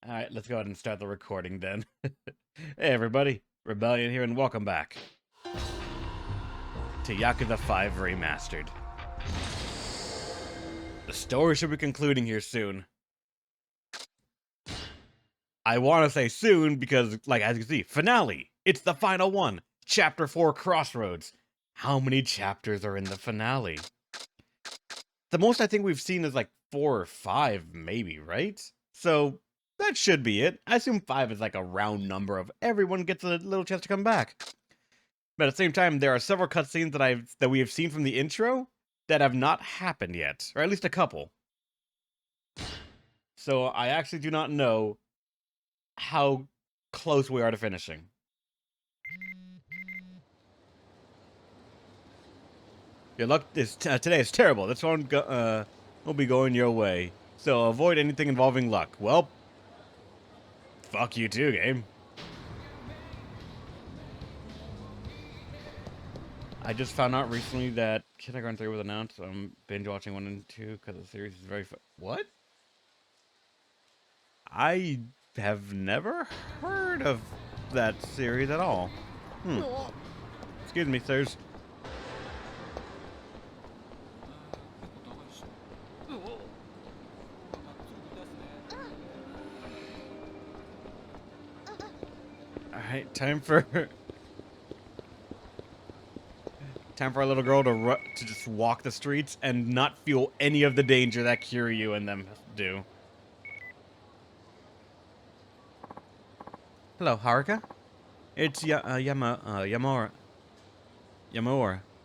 Alright, let's go ahead and start the recording then. Hey everybody, Rebellion here and welcome back to Yakuza 5 Remastered. The story should be concluding here soon. I want to say soon because, like, as you can see, finale! It's the final one! Chapter 4 Crossroads. How many chapters are in the finale? The most I think we've seen is like 4 or 5, maybe, right? So, that should be it. I assume 5 is like a round number of everyone gets a little chance to come back. But at the same time, there are several cutscenes that we have seen from the intro that have not happened yet, or at least a couple. So I actually do not know how close we are to finishing. Your luck today is terrible. This one will be going your way. So avoid anything involving luck. Well, fuck you too, game. I just found out recently that Kindergarten 3 was announced. I'm binge watching 1 and 2 because the series is very What? I have never heard of that series at all. Excuse me, sirs. Alright, time for our little girl to just walk the streets and not feel any of the danger that Kiryu and them do. Hello, Haruka. It's Yamura.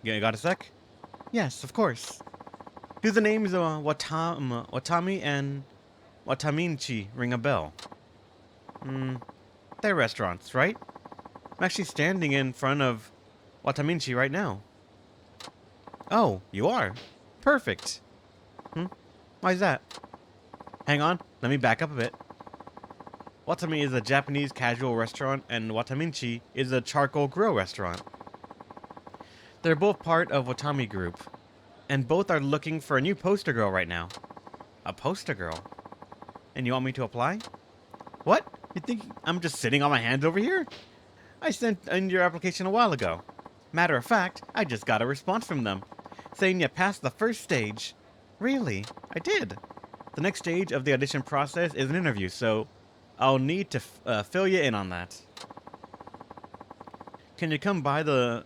You got a sec? Yes, of course. Do the names Watami and Wataminchi ring a bell? They're restaurants, right? I'm actually standing in front of Wataminchi right now. Oh, you are? Perfect. Why's that? Hang on, let me back up a bit. Watami is a Japanese casual restaurant, and Wataminchi is a charcoal grill restaurant. They're both part of Watami Group, and both are looking for a new poster girl right now. A poster girl? And you want me to apply? What? You think I'm just sitting on my hands over here? I sent in your application a while ago. Matter of fact, I just got a response from them, saying you passed the first stage. Really? I did. The next stage of the audition process is an interview, so I'll need to fill you in on that. Can you come by the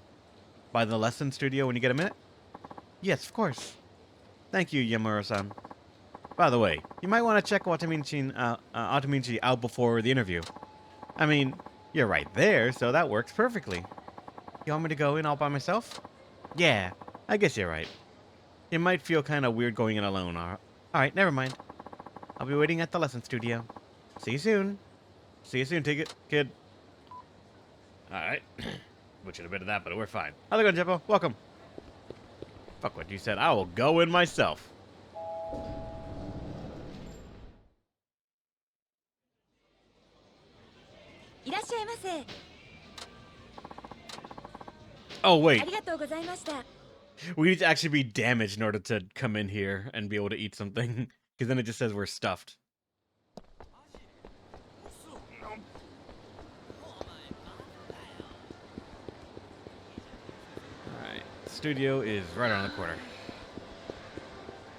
lesson studio when you get a minute? Yes, of course. Thank you, Yamura-san. By the way, you might want to check Watamichi out before the interview. I mean, you're right there, so that works perfectly. You want me to go in all by myself? Yeah, I guess you're right. It might feel kind of weird going in alone. Alright, never mind. I'll be waiting at the lesson studio. See you soon. See you soon, Ticket Kid. Alright. Butchered a bit of that, but we're fine. How's it going, Jeppo? Welcome. Fuck what you said. I will go in myself. Oh, wait. We need to actually be damaged in order to come in here and be able to eat something. Because then it just says we're stuffed. Alright. Studio is right around the corner.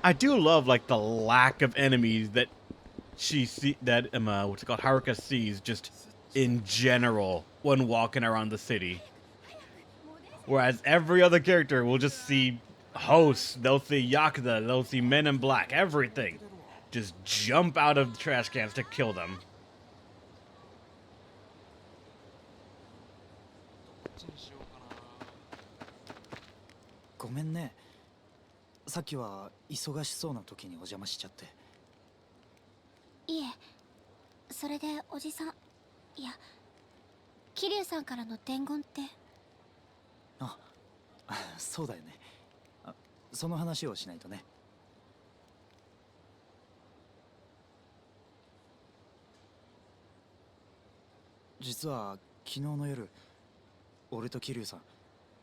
I do love, like, the lack of enemies that what's it called, Haruka sees just in general when walking around the city. Whereas every other character will just see hosts, they'll see Yakuza, they'll see Men in Black, everything. Just jump out of the trash cans to kill them. ごめんね。さっきは忙しそうな時にお邪魔しちゃって。いえ、それでおじさん、いや、桐生さんからの伝言って。あ、そうだよね。その話をしないとね。実は昨日の夜、俺と桐生さん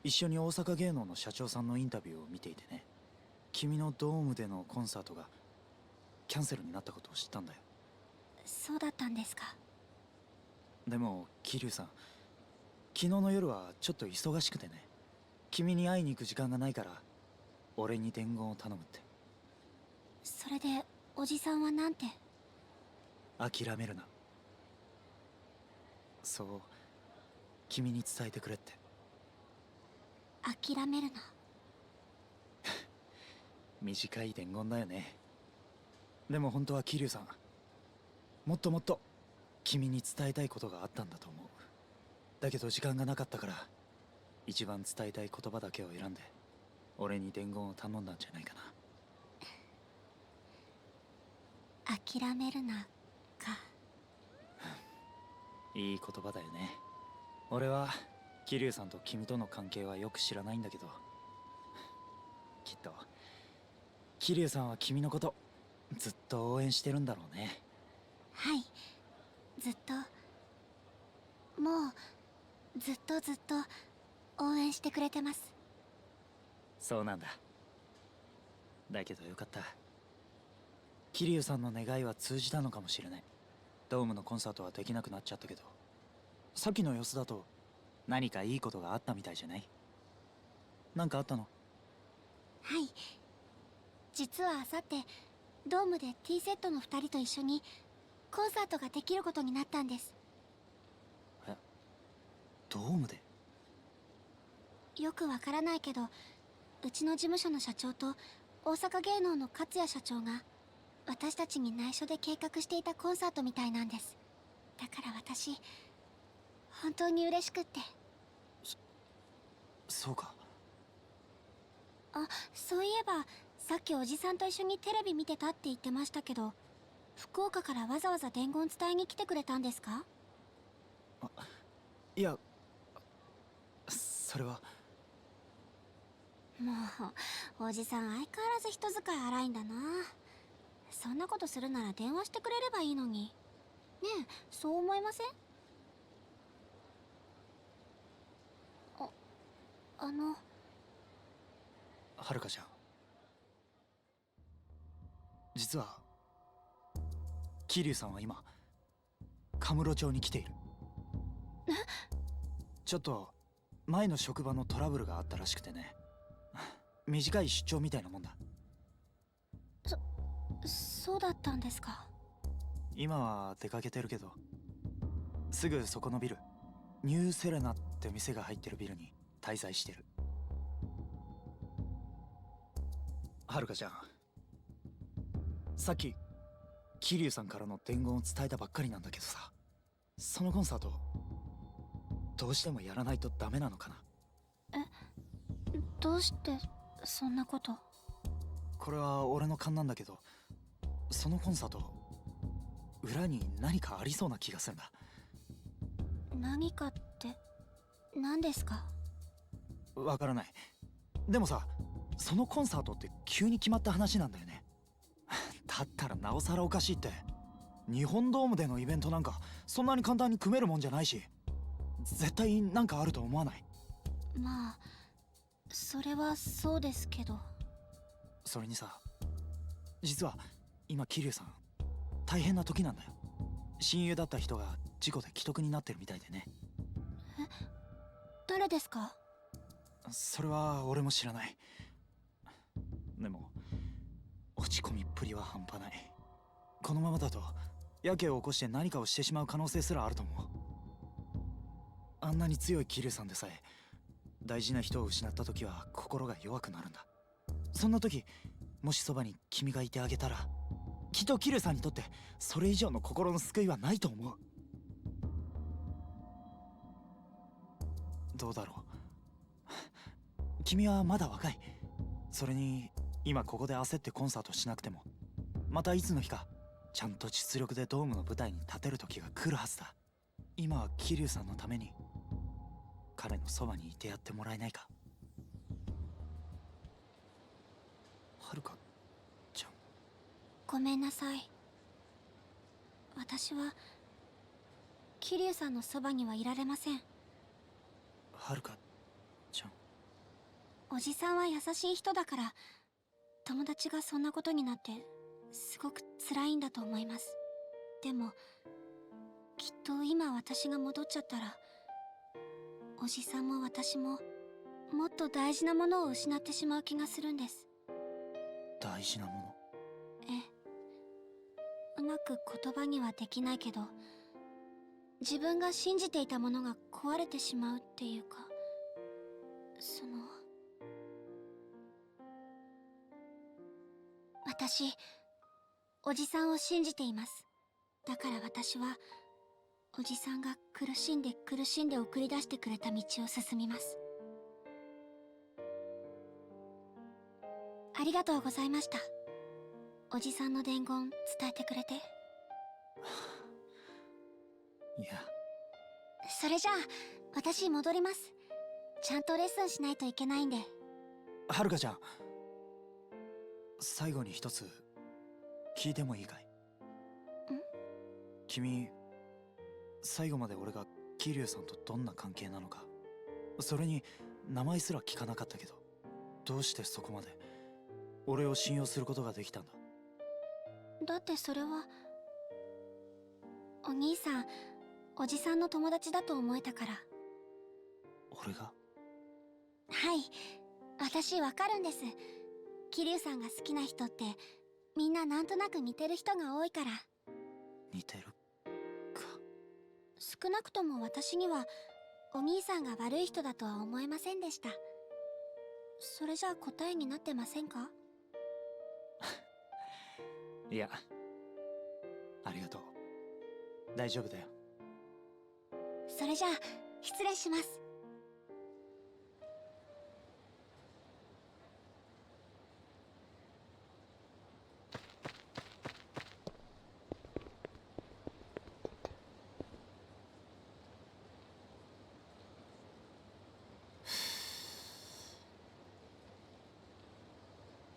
一緒に大阪芸能の社長さんのインタビューを見ていてね。君のドームでのコンサートがキャンセルになったことを知ったんだよ。そうだったんですか。でも桐生さん、昨日の夜はちょっと忙しくてね。君に会いに行く時間がないから俺に伝言を頼むって。それでおじさんはなんて？諦めるな、そう君に伝えてくれって。諦めるな。短い伝言だよね。でも本当は桐生さん、もっともっと君に伝えたいことがあったんだと思う。だけど時間がなかったから一番伝えたい言葉だけを選んで俺に伝言を頼んだんじゃないかな。諦めるなか。いい言葉だよね。俺は桐生さんと君との関係はよく知らないんだけど、きっと桐生さんは君のことずっと応援してるんだろうね。はい、ずっと、もうずっとずっと応援してくれてます。そうなんだ。だけどよかった。桐生さんの願いは通じたのかもしれない。ドームのコンサートはできなくなっちゃったけど、さっきの様子だと何かいいことがあったみたいじゃない？なんかあったの？はい、実はあさってドームで T セットの2人と一緒にコンサートができることになったんです。え、ドームで？よくわからないけど、うちの事務所の社長と大阪芸能の勝也社長が私たちに内緒で計画していたコンサートみたいなんです。だから私本当に嬉しくって。そうか。あ、そういえばさっきおじさんと一緒にテレビ見てたって言ってましたけど、福岡からわざわざ伝言伝えに来てくれたんですか？いや、それは。もうおじさん相変わらず人使い荒いんだな。そんなことするなら電話してくれればいいのに。ねえ、そう思いません？あのはるかちゃん、実は桐生さんは今カムロ町に来ている。ちょっと前の職場のトラブルがあったらしくてね。短い出張みたいなもんだ。そうだったんですか。今は出かけてるけど、すぐそこのビル、ニューセレナって店が入ってるビルに滞在してる。はるかちゃん、さっき桐生さんからの伝言を伝えたばっかりなんだけどさ、そのコンサートどうしてもやらないとダメなのかな？どうしてそんなこと？これは俺の勘なんだけど、そのコンサート裏に何かありそうな気がするんだ。何かって何ですか？わからない。でもさ、そのコンサートって急に決まった話なんだよね。だったらなおさらおかしいって。日本ドームでのイベントなんかそんなに簡単に組めるもんじゃないし、絶対なんかあると思わない？まあそれはそうですけど。それにさ、実は今桐生さん大変な時なんだよ。親友だった人が事故で危篤になってるみたいでね。誰ですか？それは俺も知らない。でも落ち込みっぷりは半端ない。このままだとやけを起こして何かをしてしまう可能性すらあると思う。あんなに強い桐生さんでさえ大事な人を失った時は心が弱くなるんだ。そんな時もしそばに君がいてあげたら、きっと桐生さんにとってそれ以上の心の救いはないと思う。どうだろう。君はまだ若い。それに今ここで焦ってコンサートしなくても、またいつの日かちゃんと実力でドームの舞台に立てる時が来るはずだ。今は桐生さんのために彼のそばにいてやってもらえないか？はるかちゃん。ごめんなさい。私は桐生さんのそばにはいられません。はるかちゃん。おじさんは優しい人だから、友達がそんなことになってすごく辛いんだと思います。でもきっと今私が戻っちゃったらおじさんも私ももっと大事なものを失ってしまう気がするんです。大事なもの。ええ、うまく言葉にはできないけど、自分が信じていたものが壊れてしまうっていうか、私おじさんを信じています。だから私はおじさんが苦しんで苦しんで送り出してくれた道を進みます。ありがとうございました。おじさんの伝言伝えてくれて。いや、それじゃあ私戻ります。ちゃんとレッスンしないといけないんで。はるかちゃん、最後に一つ聞いてもいいかい？君、最後まで俺が桐生さんとどんな関係なのか、それに名前すら聞かなかったけど、どうしてそこまで俺を信用することができたんだ？だってそれはお兄さんおじさんの友達だと思えたから。俺が？はい、私わかるんです。桐生さんが好きな人ってみんななんとなく似てる人が多いから。似てるか。少なくとも私にはお兄さんが悪い人だとは思えませんでした。それじゃあ答えになってませんか？いや、ありがとう。大丈夫だよ。それじゃあ失礼します。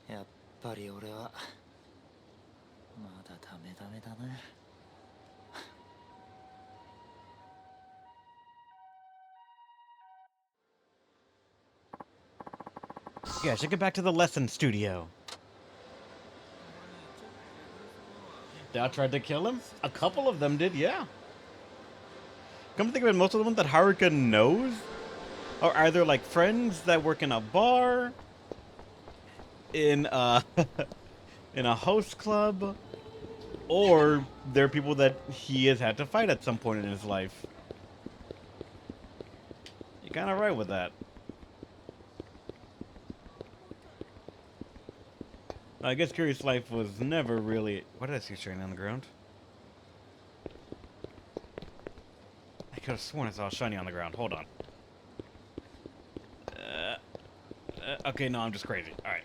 やっぱり俺はまだダメだな。Yeah, I should get back to the lesson studio. They all tried to kill him? A couple of them did, yeah. Come to think of it, most of the ones that Haruka knows are either like friends that work in a bar, in a in a host club, or they're people that he has had to fight at some point in his life. You're kind of right with that. I guess Curious Life was never really... What did I see showing on the ground? I could have sworn I saw shiny on the ground. Hold on. Okay, no, I'm just crazy. Alright.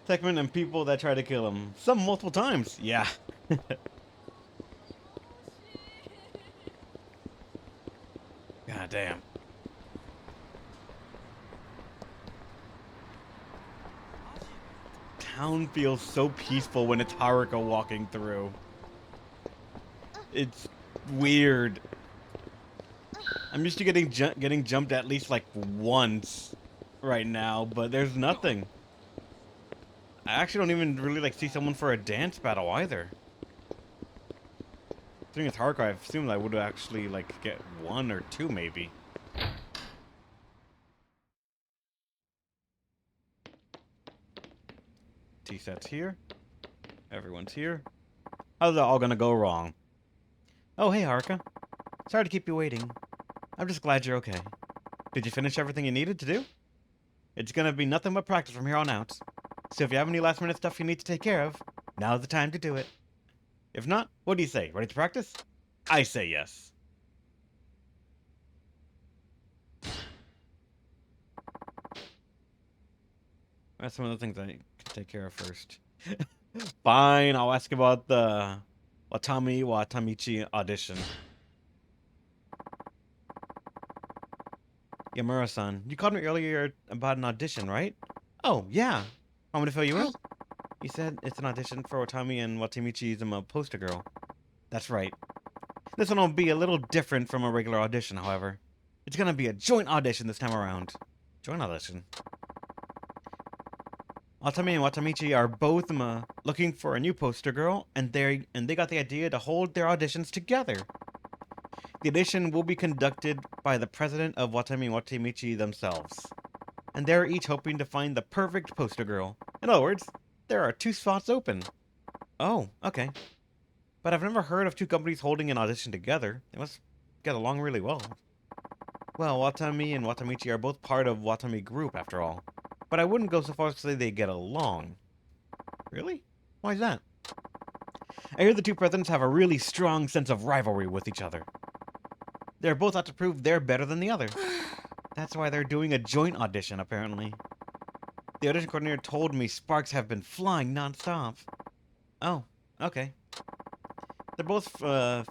Techman and people that try to kill him. Some multiple times. Yeah. God damn. Town feels so peaceful when it's Haruka walking through. It's weird. I'm used to getting jumped at least like once right now, but there's nothing. I actually don't even really like see someone for a dance battle either. I think it's Haruka. I assumed I would actually like get one or two maybe. T-set's here. Everyone's here. How's that all gonna go wrong? Oh, hey, Haruka. Sorry to keep you waiting. I'm just glad you're okay. Did you finish everything you needed to do? It's gonna be nothing but practice from here on out. So if you have any last-minute stuff you need to take care of, now's the time to do it. If not, what do you say? Ready to practice? I say yes. That's some of the things I can take care of first. Fine, I'll ask about the Watami Watamichi audition. Yamura-san, you called me earlier about an audition, right? Oh, yeah. Want me to fill you in? You said it's an audition for Watami and Watamichi's poster girl. That's right. This one will be a little different from a regular audition, however. It's gonna be a joint audition this time around. Joint audition? Watami and Watamichi are both looking for a new poster girl, and they got the idea to hold their auditions together. The audition will be conducted by the president of Watami and Watamichi themselves, and they're each hoping to find the perfect poster girl. In other words, there are 2 spots open. Oh, okay. But I've never heard of 2 companies holding an audition together. They must get along really well. Well, Watami and Watamichi are both part of Watami Group, after all. But I wouldn't go so far as to say they get along. Really? Why is that? I hear the 2 presidents have a really strong sense of rivalry with each other. They're both out to prove they're better than the other. That's why they're doing a joint audition, apparently. The audition coordinator told me sparks have been flying non-stop. Oh, okay. They're both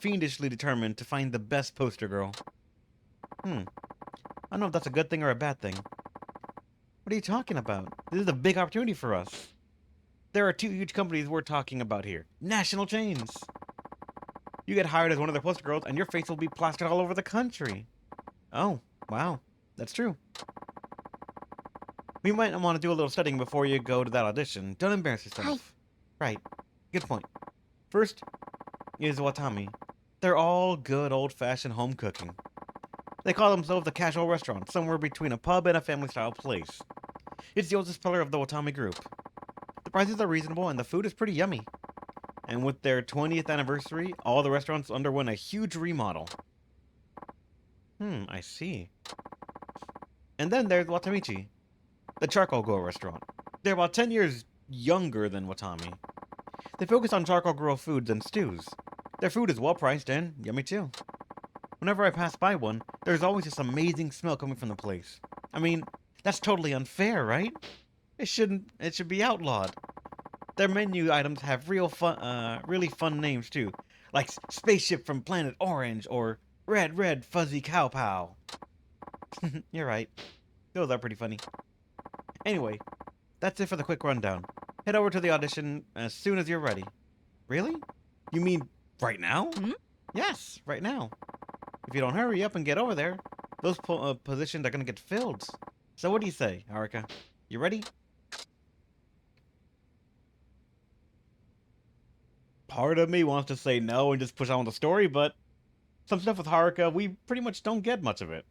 fiendishly determined to find the best poster girl. I don't know if that's a good thing or a bad thing. What are you talking about? This is a big opportunity for us. There are 2 huge companies we're talking about here. National chains. You get hired as one of their poster girls, and your face will be plastered all over the country. Oh, wow. That's true. We might want to do a little studying before you go to that audition. Don't embarrass yourself. Right. Good point. First is Watami. They're all good old-fashioned home cooking. They call themselves a casual restaurant, somewhere between a pub and a family-style place. It's the oldest pillar of the Watami group. The prices are reasonable, and the food is pretty yummy. And with their 20th anniversary, all the restaurants underwent a huge remodel. I see. And then there's Watamichi, the charcoal grill restaurant. They're about 10 years younger than Watami. They focus on charcoal grill foods and stews. Their food is well priced and yummy too. Whenever I pass by one, there's always this amazing smell coming from the place. I mean, that's totally unfair, right? It should be outlawed. Their menu items have really fun names too, like Spaceship from Planet Orange or Red Fuzzy Cow Pow. You're right. Those are pretty funny. Anyway, that's it for the quick rundown. Head over to the audition as soon as you're ready. Really? You mean right now? Yes, right now. If you don't hurry up and get over there, those positions are gonna get filled. So what do you say, Haruka? You ready? Part of me wants to say no and just push on with the story, but some stuff with Haruka, we pretty much don't get much of it.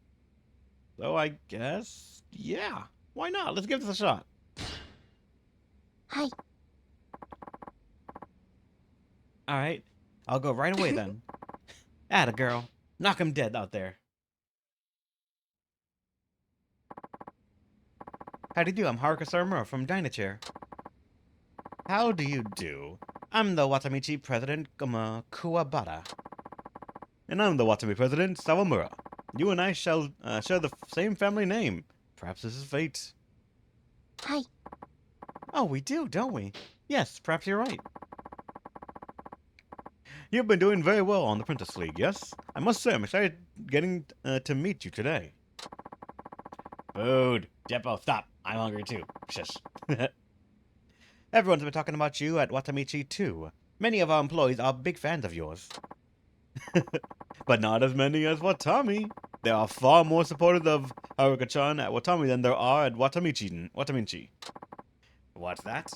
So I guess, yeah. Why not? Let's give this a shot. Hi. Alright, I'll go right away then. Atta girl. Knock him dead out there. How do you do? I'm Haruka Saramura from Dynachair. How do you do? I'm the Watamichi president, Kuwabara. And I'm the Watami president, Sawamura. You and I shall share the same family name. Perhaps this is fate. Hi. Oh, we do, don't we? Yes, perhaps you're right. You've been doing very well on the Princess League, yes? I must say, I'm excited getting to meet you today. Food. Jeppo, stop. I'm hungry too. Shush. Everyone's been talking about you at Watamichi too. Many of our employees are big fans of yours. But not as many as Watami. There are far more supporters of Haruka-chan at Watami than there are at Watamichi. What's that?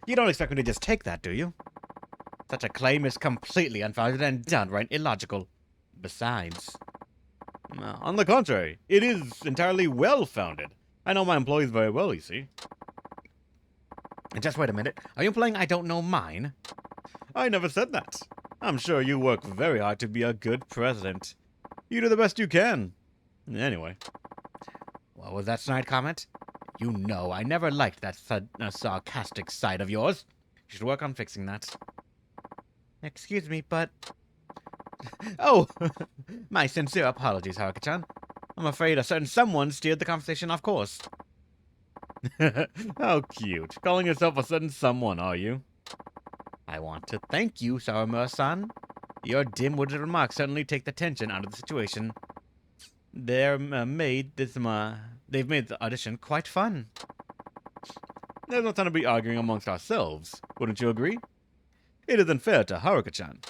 You don't expect me to just take that, do you? Such a claim is completely unfounded and downright illogical. Besides... on the contrary, it is entirely well-founded. I know my employees very well, you see. And just wait a minute. Are you implying I don't know mine? I never said that. I'm sure you work very hard to be a good president. You do the best you can. Anyway. What was that snide comment? You know I never liked that sarcastic side of yours. You should work on fixing that. Excuse me, but... Oh! My sincere apologies, Haruka-chan. I'm afraid a certain someone steered the conversation off course. How cute. Calling yourself a certain someone, are you? I want to thank you, Sawamura-san. Your dim-witted remarks certainly take the tension out of the situation. They've made the audition quite fun. There's no time to be arguing amongst ourselves. Wouldn't you agree? It isn't fair to Haruka-chan.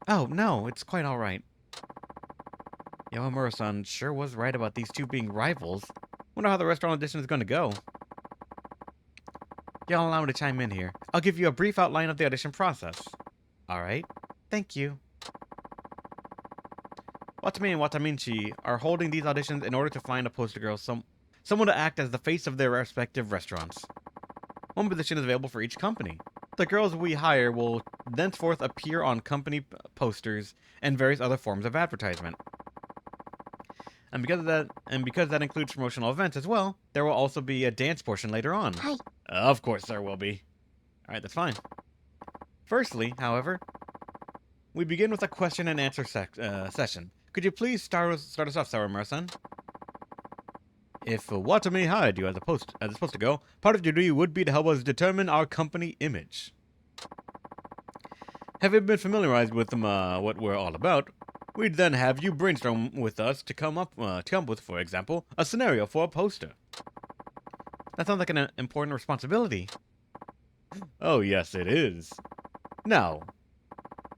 Oh, no, it's quite all right. Yamamura-san sure was right about these two being rivals. Wonder how the restaurant audition is going to go. Y'all allow me to chime in here. I'll give you a brief outline of the audition process. Alright. Thank you. Watame and Wataminchi are holding these auditions in order to find a poster girl, someone to act as the face of their respective restaurants. One position is available for each company. The girls we hire will thenceforth appear on company posters and various other forms of advertisement. And because that includes promotional events as well, there will also be a dance portion later on. Hi. Of course there will be. Alright, that's fine. Firstly, however, we begin with a question and answer session. Could you please start us off, Sawamura-san? If Watame hired you as supposed to go, part of your duty would be to help us determine our company image. Having been familiarized with what we're all about, we'd then have you brainstorm with us to come up with, for example, a scenario for a poster. That sounds like an important responsibility. Oh yes, it is. Now,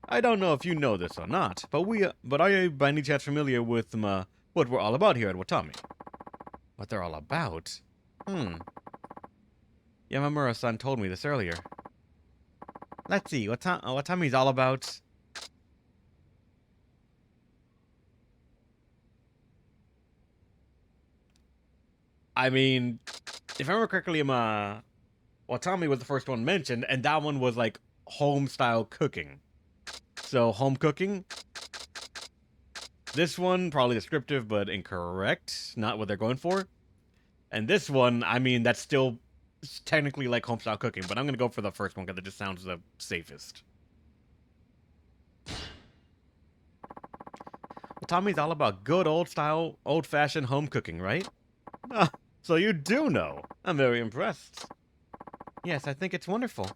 I don't know if you know this or not, but are you by any chance familiar with what we're all about here at Watame? What they're all about? Yamamura-san told me this earlier. Let's see, Watame's all about... I mean, if I remember correctly, Watame was the first one mentioned, and that one was like home-style cooking. So, home cooking. This one, probably descriptive, but incorrect. Not what they're going for. And this one, I mean, that's still technically like home-style cooking, but I'm going to go for the first one because it just sounds the safest. Well, Tommy's all about good old-style, old-fashioned home cooking, right? Ah, so you do know. I'm very impressed. Yes, I think it's wonderful.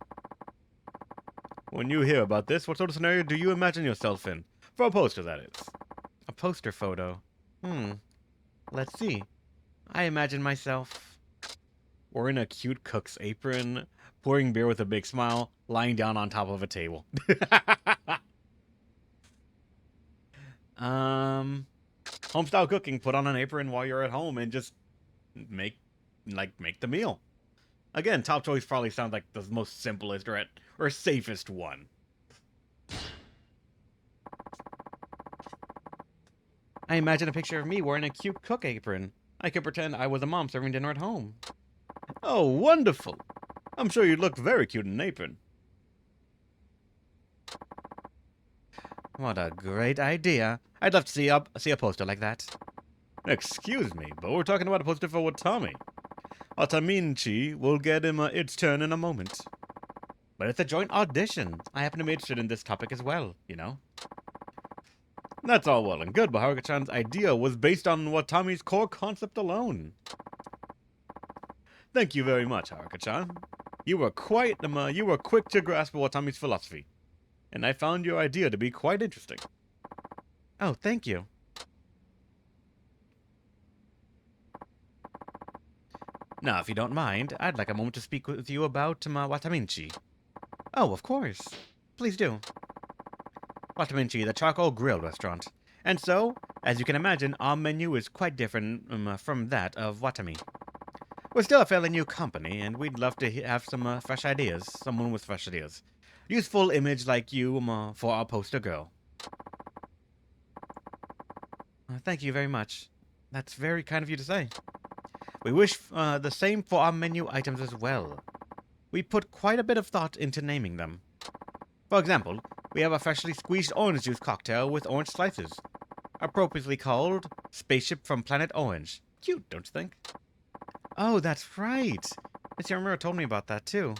When you hear about this, what sort of scenario do you imagine yourself in? For a poster, that is. A poster photo. Let's see. I imagine myself wearing a cute cook's apron, pouring beer with a big smile, lying down on top of a table. Home-style cooking, put on an apron while you're at home and just make the meal. Again, top choice probably sounds like the most simplest or safest one. I imagine a picture of me wearing a cute cook apron. I could pretend I was a mom serving dinner at home. Oh, wonderful! I'm sure you'd look very cute in an apron. What a great idea. I'd love to see a poster like that. Excuse me, but we're talking about a poster for Watame. Wataminchi will get him its turn in a moment. But it's a joint audition. I happen to be interested in this topic as well, you know? That's all well and good, but Haruka-chan's idea was based on Watame's core concept alone. Thank you very much, Haruka-chan. You were quick to grasp Watame's philosophy, and I found your idea to be quite interesting. Oh, thank you. Now, if you don't mind, I'd like a moment to speak with you about Wataminchi. Oh, of course. Please do. Wataminchi, the charcoal grill restaurant. And so, as you can imagine, our menu is quite different from that of Watame. We're still a fairly new company, and we'd love to have some fresh ideas. Someone with fresh ideas. Useful image like you for our poster girl. Thank you very much. That's very kind of you to say. We wish the same for our menu items as well. We put quite a bit of thought into naming them. For example, we have a freshly squeezed orange juice cocktail with orange slices, appropriately called Spaceship from Planet Orange. Cute, don't you think? Oh, that's right. Miss Yaramura told me about that too.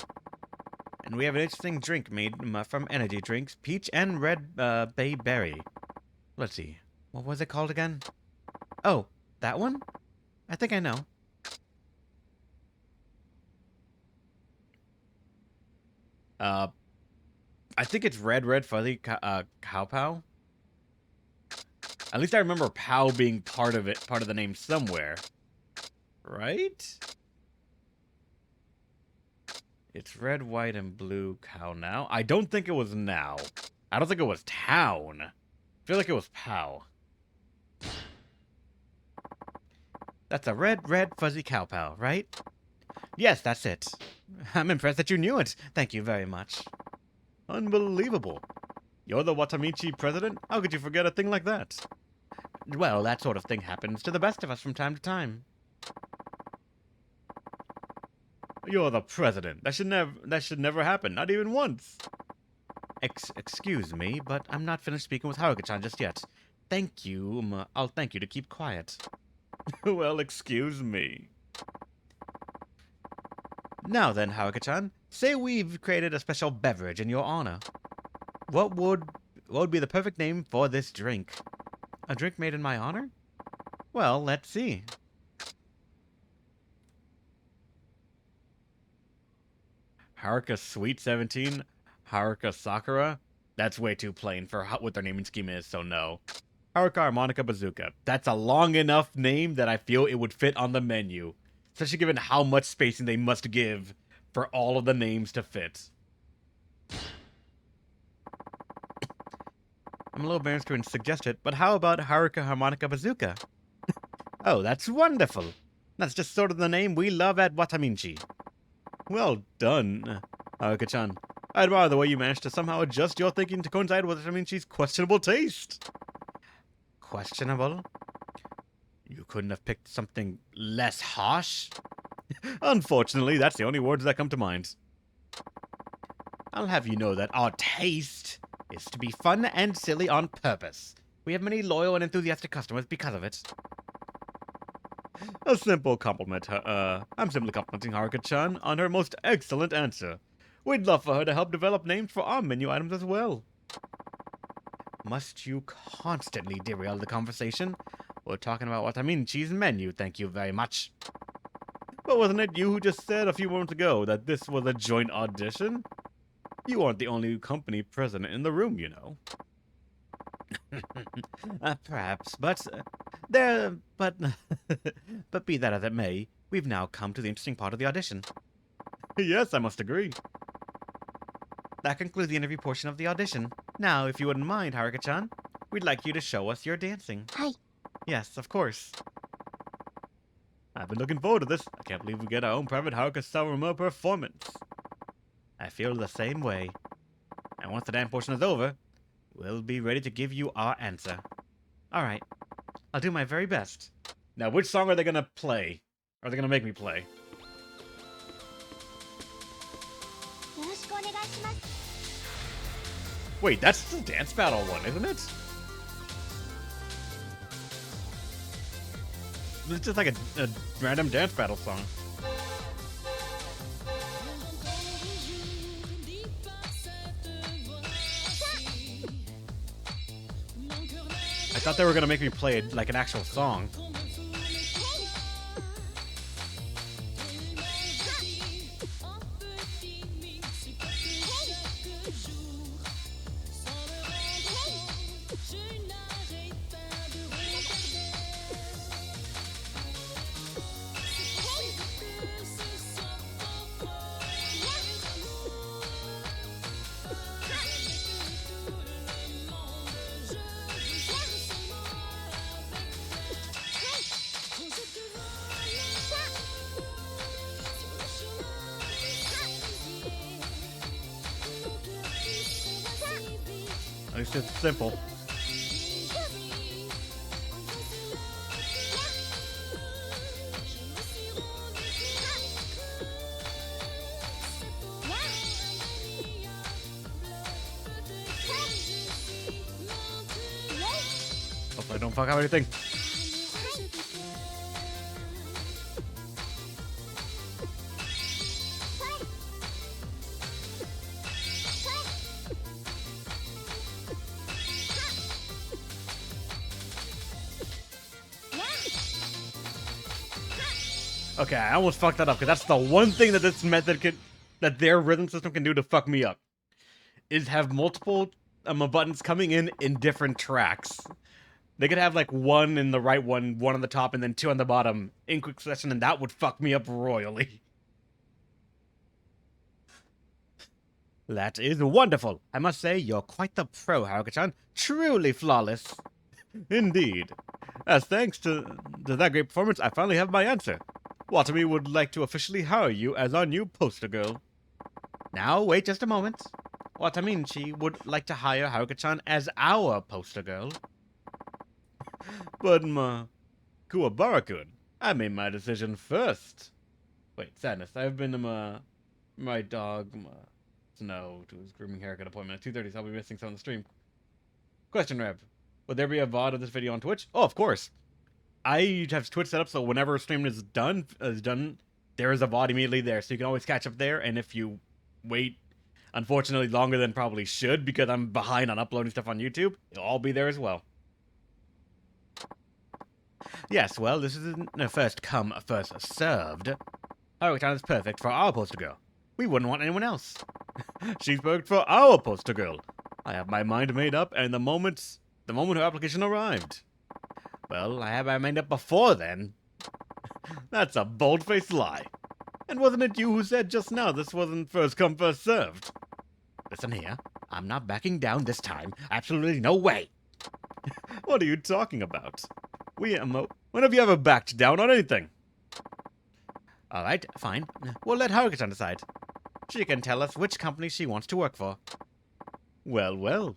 And we have an interesting drink made from energy drinks, peach and red bay berry. Let's see, what was it called again? Oh, that one? I think I know. I think it's red fuzzy cow pow. At least I remember pow being part of the name somewhere. Right? It's red, white, and blue cow now. I don't think it was now. I don't think it was town. I feel like it was pow. That's a red fuzzy cow pow, right? Yes, that's it. I'm impressed that you knew it. Thank you very much. Unbelievable. You're the Watamichi president? How could you forget a thing like that? Well, that sort of thing happens to the best of us from time to time. You're the president. That should never happen, not even once. Excuse me, but I'm not finished speaking with Haruka-chan just yet. Thank you. I'll thank you to keep quiet. Well, excuse me. Now then, Haruka-chan, say we've created a special beverage in your honor. What would be the perfect name for this drink? A drink made in my honor? Well, let's see. Haruka Sweet 17? Haruka Sakura? That's way too plain for what their naming scheme is, so no. Haruka Harmonica Bazooka. That's a long enough name that I feel it would fit on the menu. Especially given how much spacing they must give for all of the names to fit. I'm a little embarrassed to suggest it, but how about Haruka Harmonica Bazooka? Oh, that's wonderful. That's just sort of the name we love at Watamichi. Well done, Haruka-chan. I admire the way you managed to somehow adjust your thinking to coincide with Watamichi's questionable taste. Questionable? You couldn't have picked something less harsh? Unfortunately, that's the only words that come to mind. I'll have you know that our taste is to be fun and silly on purpose. We have many loyal and enthusiastic customers because of it. A simple compliment. I'm simply complimenting Haruka-chan on her most excellent answer. We'd love for her to help develop names for our menu items as well. Must you constantly derail the conversation? We're talking about Watamichi's menu, thank you very much. But wasn't it you who just said a few moments ago that this was a joint audition? You aren't the only company president in the room, you know. Perhaps, but but be that as it may, we've now come to the interesting part of the audition. Yes, I must agree. That concludes the interview portion of the audition. Now, if you wouldn't mind, Haruka-chan, we'd like you to show us your dancing. Hi. Yes, of course. I've been looking forward to this. I can't believe we get our own private Haruka Sarumo performance. I feel the same way. And once the dance portion is over, we'll be ready to give you our answer. Alright. I'll do my very best. Now, which song are they gonna play? Or are they gonna make me play? Wait, that's the dance battle one, isn't it? It's just like a random dance battle song. I thought they were gonna make me play like an actual song. At least it's simple. Hopefully I don't fuck up everything. Okay, I almost fucked that up because that's the one thing that this method that their rhythm system can do to fuck me up, is have multiple buttons coming in different tracks. They could have like one in the right one on the top, and then two on the bottom in quick succession, and that would fuck me up royally. That is wonderful. I must say, you're quite the pro, Haruka-chan. Truly flawless. Indeed. As thanks to that great performance, I finally have my answer. Watami would like to officially hire you as our new poster girl. Now, wait just a moment. Wataminchi would like to hire Haruka-chan as our poster girl. But, Kuwabara-kun, I made my decision first. Wait, sadness. I've been to my dog, Snow, to his grooming haircut appointment at 2:30, so I'll be missing some of the stream. Question, Rev. Would there be a VOD of this video on Twitch? Oh, of course. I have Twitch set up so whenever a stream is done, there is a VOD immediately there, so you can always catch up there. And if you wait, unfortunately, longer than probably should because I'm behind on uploading stuff on YouTube, it'll all be there as well. Yes, well, this is a first come, first served. Haruka-chan is perfect for our poster girl. We wouldn't want anyone else. She's perfect for our poster girl. I have my mind made up, and the moment her application arrived. Well, I had my mind up before then. That's a bold-faced lie. And wasn't it you who said just now this wasn't first come, first served? Listen here, I'm not backing down this time. Absolutely no way. What are you talking about? When have you ever backed down on anything? Alright, fine. We'll let Haruka-chan decide. She can tell us which company she wants to work for. Well, well.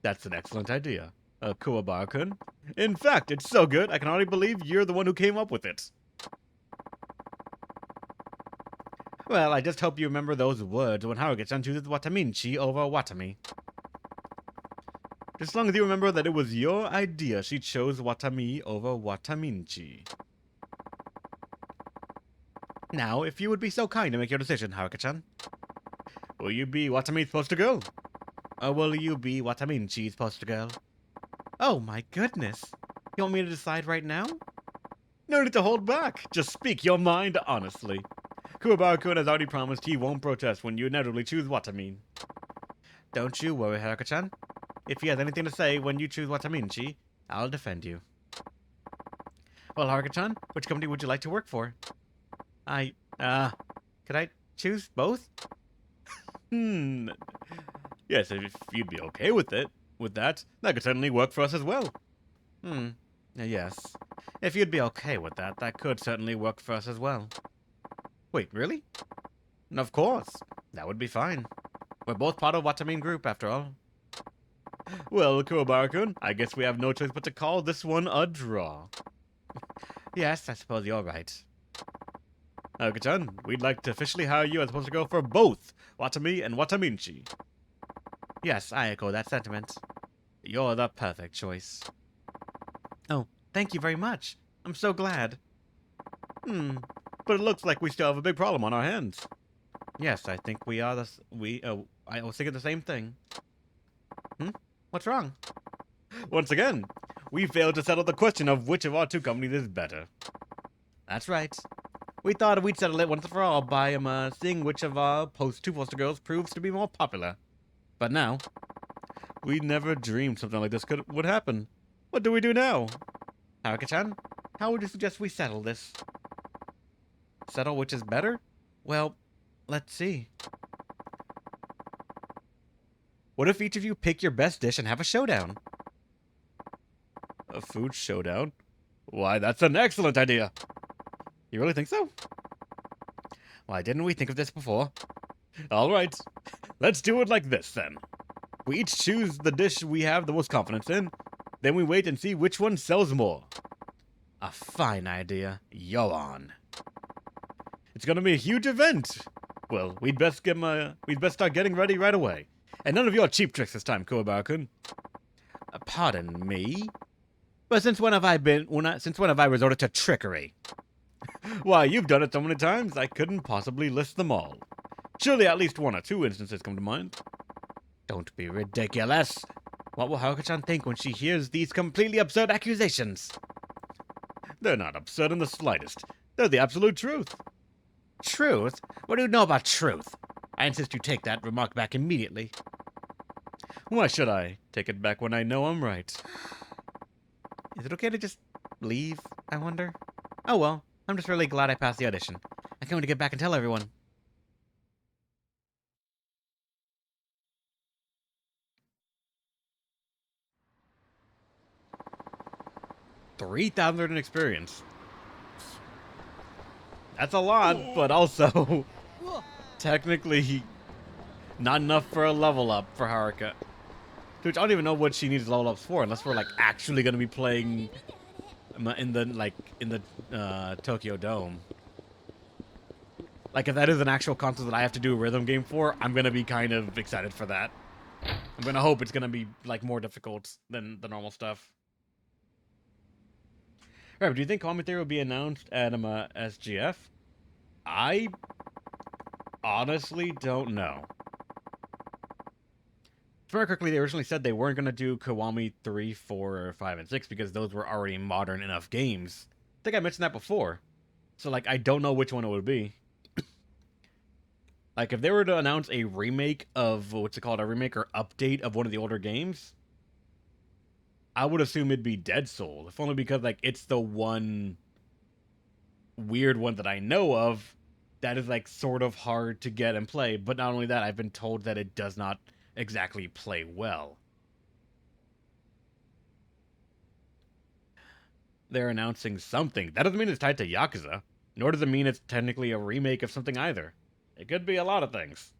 That's an excellent idea. Kuwabara-kun. In fact, it's so good, I can already believe you're the one who came up with it. Well, I just hope you remember those words when Haruka-chan chooses Wataminchi over Watami. Just as long as you remember that it was your idea she chose Watami over Wataminchi. Now, if you would be so kind to make your decision, Haruka-chan. Will you be Watami's poster girl? Or will you be Wataminchi's poster girl? Oh my goodness. You want me to decide right now? No need to hold back. Just speak your mind honestly. Kuwabara-kun has already promised he won't protest when you inevitably choose Watami. Don't you worry, Haruka-chan. If he has anything to say when you choose Wataminchi, I'll defend you. Well, Haruka-chan, which company would you like to work for? Could I choose both? Yes, if you'd be okay with that could certainly work for us as well. Yes. If you'd be okay with that could certainly work for us as well. Wait, really? Of course. That would be fine. We're both part of Watamin Group, after all. Well, Kuwabara-kun, I guess we have no choice but to call this one a draw. Yes, I suppose you're right. Haruka-chan, we'd like to officially hire you as poster girl for both Watami and Wataminchi. Yes, I echo that sentiment. You're the perfect choice. Oh, thank you very much. I'm so glad. But it looks like we still have a big problem on our hands. Yes, I think we are I was thinking the same thing. What's wrong? Once again, we failed to settle the question of which of our two companies is better. That's right. We thought we'd settle it once and for all by seeing which of our two poster girls proves to be more popular. But now, we never dreamed something like this would happen. What do we do now? Haruka-chan, how would you suggest we settle this? Settle which is better? Well, let's see. What if each of you pick your best dish and have a showdown? A food showdown? Why, that's an excellent idea. You really think so? Why didn't we think of this before? All right, let's do it like this then. We each choose the dish we have the most confidence in, then we wait and see which one sells more. A fine idea. You're on. It's gonna be a huge event. Well, we'd best start getting ready right away. And none of your cheap tricks this time, Kuwabara-kun. Pardon me? But since when have I resorted to trickery? Why, you've done it so many times, I couldn't possibly list them all. Surely at least one or two instances come to mind. Don't be ridiculous. What will Haruka-chan think when she hears these completely absurd accusations? They're not absurd in the slightest. They're the absolute truth. Truth? What do you know about truth? I insist you take that remark back immediately. Why should I take it back when I know I'm right? Is it okay to just leave, I wonder? Oh well, I'm just really glad I passed the audition. I can't wait to get back and tell everyone. $3,000 in experience. That's a lot, but also technically not enough for a level up for Haruka. Which I don't even know what she needs level ups for, unless we're like actually gonna be playing in the Tokyo Dome. Like if that is an actual console that I have to do a rhythm game for, I'm gonna be kind of excited for that. I'm gonna hope it's gonna be like more difficult than the normal stuff. Alright, but do you think Comet Theory will be announced at SGF? I honestly don't know. If I remember correctly, they originally said they weren't going to do Kiwami 3, 4, 5, and 6 because those were already modern enough games. I think I mentioned that before. So, like, I don't know which one it would be. Like, if they were to announce a remake of, what's it called, a remake or update of one of the older games, I would assume it'd be Dead Soul. If only because, like, it's the one weird one that I know of that is, like, sort of hard to get and play. But not only that, I've been told that it does not exactly play well. They're announcing something. That doesn't mean it's tied to Yakuza, nor does it mean it's technically a remake of something either. It could be a lot of things.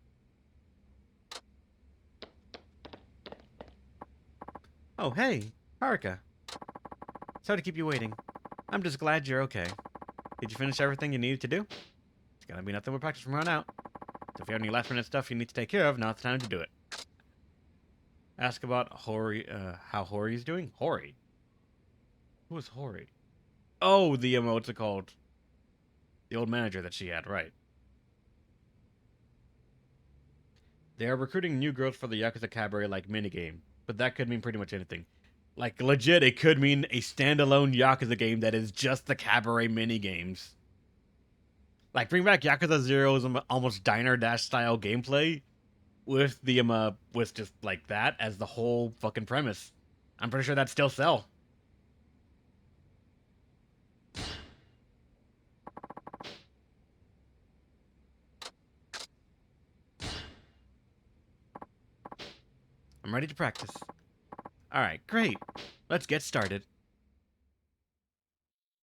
Oh, hey, Haruka. Sorry to keep you waiting. I'm just glad you're okay. Did you finish everything you needed to do? It's gonna be nothing but practice from here on out. So if you have any last minute stuff you need to take care of, now's the time to do it. Ask about Hori, how Hori's doing? Hori? Who is Hori? Oh, the, what's it called? The old manager that she had, right. They are recruiting new girls for the Yakuza Cabaret like minigame, but that could mean pretty much anything. Like legit, it could mean a standalone Yakuza game that is just the Cabaret minigames. Like bring back Yakuza Zero's almost Diner Dash style gameplay with the with just like that as the whole fucking premise. I'm pretty sure that'd still sell. I'm ready to practice. Alright, great. Let's get started.